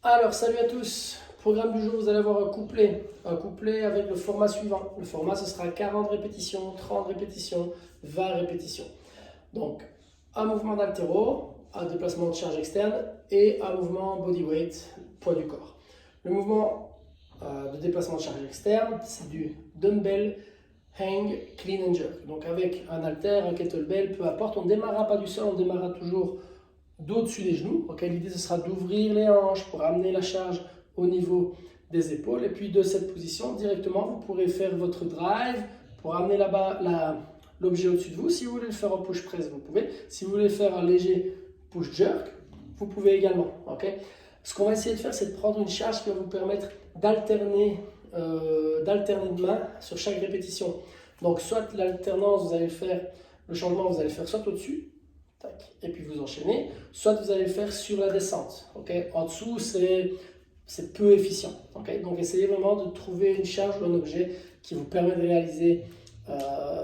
Alors, salut à tous. Programme du jour, vous allez avoir un couplet avec le format suivant. Le format, ce sera 40 répétitions, 30 répétitions, 20 répétitions. Donc, un mouvement d'haltéro, un déplacement de charge externe et un mouvement bodyweight, poids du corps. Le mouvement de déplacement de charge externe, c'est du dumbbell hang clean and jerk. Donc, avec un haltère, un kettlebell, peu importe, on ne démarrera pas du sol, on démarrera toujours d'au-dessus des genoux. Okay, l'idée, ce sera d'ouvrir les hanches pour amener la charge au niveau des épaules. Et puis de cette position, directement, vous pourrez faire votre drive pour amener l'objet au-dessus de vous. Si vous voulez le faire en push press, vous pouvez. Si vous voulez faire un léger push jerk, vous pouvez également. Okay. Ce qu'on va essayer de faire, c'est de prendre une charge qui va vous permettre d'alterner de main sur chaque répétition. Donc, soit l'alternance, vous allez faire le changement, vous allez faire soit au-dessus, et puis vous enchaînez, soit vous allez le faire sur la descente. Okay. En dessous, c'est peu efficient. Okay. Donc, essayez vraiment de trouver une charge ou un objet qui vous permet de réaliser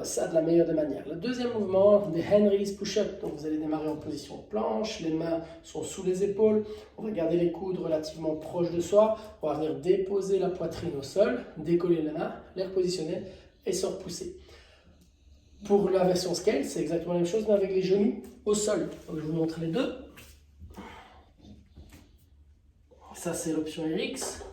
ça de la meilleure des manières. Le deuxième mouvement, des hand release push-up. Donc, vous allez démarrer en position planche, les mains sont sous les épaules, on va garder les coudes relativement proches de soi, on va venir déposer la poitrine au sol, décoller les mains, les repositionner et se repousser. Pour la version scale, c'est exactement la même chose, mais avec les genoux au sol. Donc, je vous montre les deux. Ça, c'est l'option RX.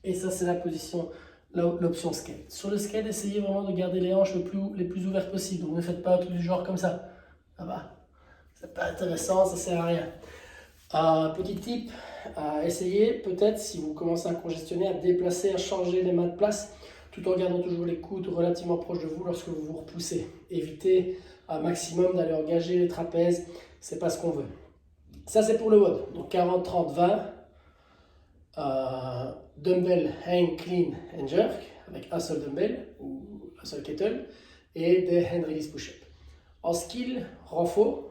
Et ça, c'est la position, l'option scale. Sur le scale, essayez vraiment de garder les hanches les plus ouvertes possible. Donc, ne faites pas un truc du genre comme ça. Ça va. C'est pas intéressant, ça sert à rien. Petit tip, essayez peut-être, si vous commencez à congestionner, à déplacer, à changer les mains de place, tout en gardant toujours les coudes relativement proches de vous lorsque vous vous repoussez. Évitez un maximum d'aller engager les trapèzes, c'est pas ce qu'on veut. Ça, c'est pour le WOD. Donc 40, 30, 20. Dumbbell hang clean and jerk avec un seul dumbbell ou un seul kettle et des hand release push-up. En skill renfort,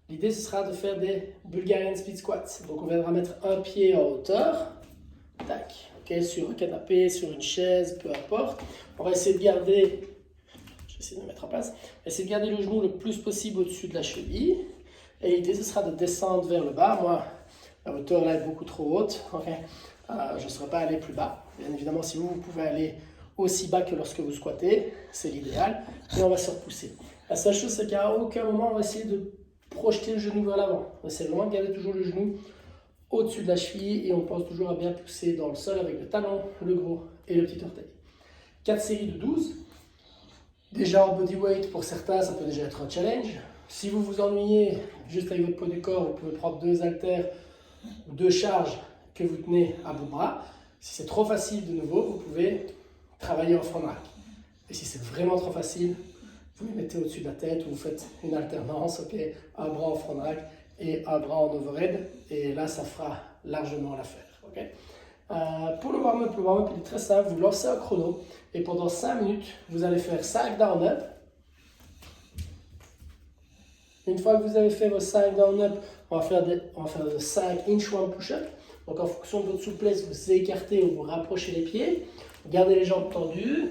l'idée ce sera de faire des Bulgarian split squats. Donc on viendra mettre un pied en hauteur, tac, okay, sur un canapé, sur une chaise, peu importe. On va essayer de garder, je vais essayer de me mettre en place, on va essayer de garder le genou le plus possible au-dessus de la cheville. Et l'idée ce sera de descendre vers le bas. Moi, la hauteur là est beaucoup trop haute, okay. Je ne serai pas allé plus bas. Bien évidemment, si vous pouvez aller aussi bas que lorsque vous squattez, c'est l'idéal. Et on va se repousser. La seule chose, c'est qu'à aucun moment, on va essayer de projeter le genou vers l'avant. On essaie vraiment de garder toujours le genou au-dessus de la cheville et on pense toujours à bien pousser dans le sol avec le talon, le gros et le petit orteil. 4 séries de 12. Déjà en bodyweight, pour certains, ça peut déjà être un challenge. Si vous vous ennuyez juste avec votre poids du corps, vous pouvez prendre 2 haltères ou 2 charges que vous tenez à bout de bras. Si c'est trop facile, de nouveau, vous pouvez travailler en front rack. Et si c'est vraiment trop facile, vous les mettez au-dessus de la tête ou vous faites une alternance, okay, un bras en front rack et un bras en overhead. Et là, ça fera largement l'affaire. Okay. Pour le warm-up, il est très simple. Vous lancez un chrono et pendant 5 minutes, vous allez faire 5 down-up. Une fois que vous avez fait vos 5 down-up, on va faire 5 inchworm push-up. Donc en fonction de votre souplesse, vous écartez ou vous rapprochez les pieds. Gardez les jambes tendues.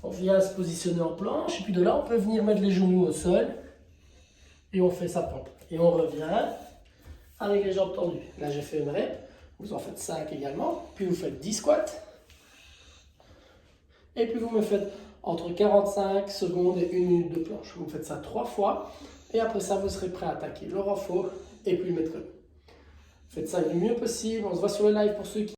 On vient se positionner en planche. Et puis de là, on peut venir mettre les genoux au sol. Et on fait sa pompe. Et on revient avec les jambes tendues. Là, j'ai fait une rep. Vous en faites 5 également. Puis vous faites 10 squats. Et puis vous me faites entre 45 secondes et 1 minute de planche. Vous faites ça 3 fois. Et après ça, vous serez prêt à attaquer le renfort et puis le mettre. Faites ça du mieux possible. On se voit sur le live pour ceux qui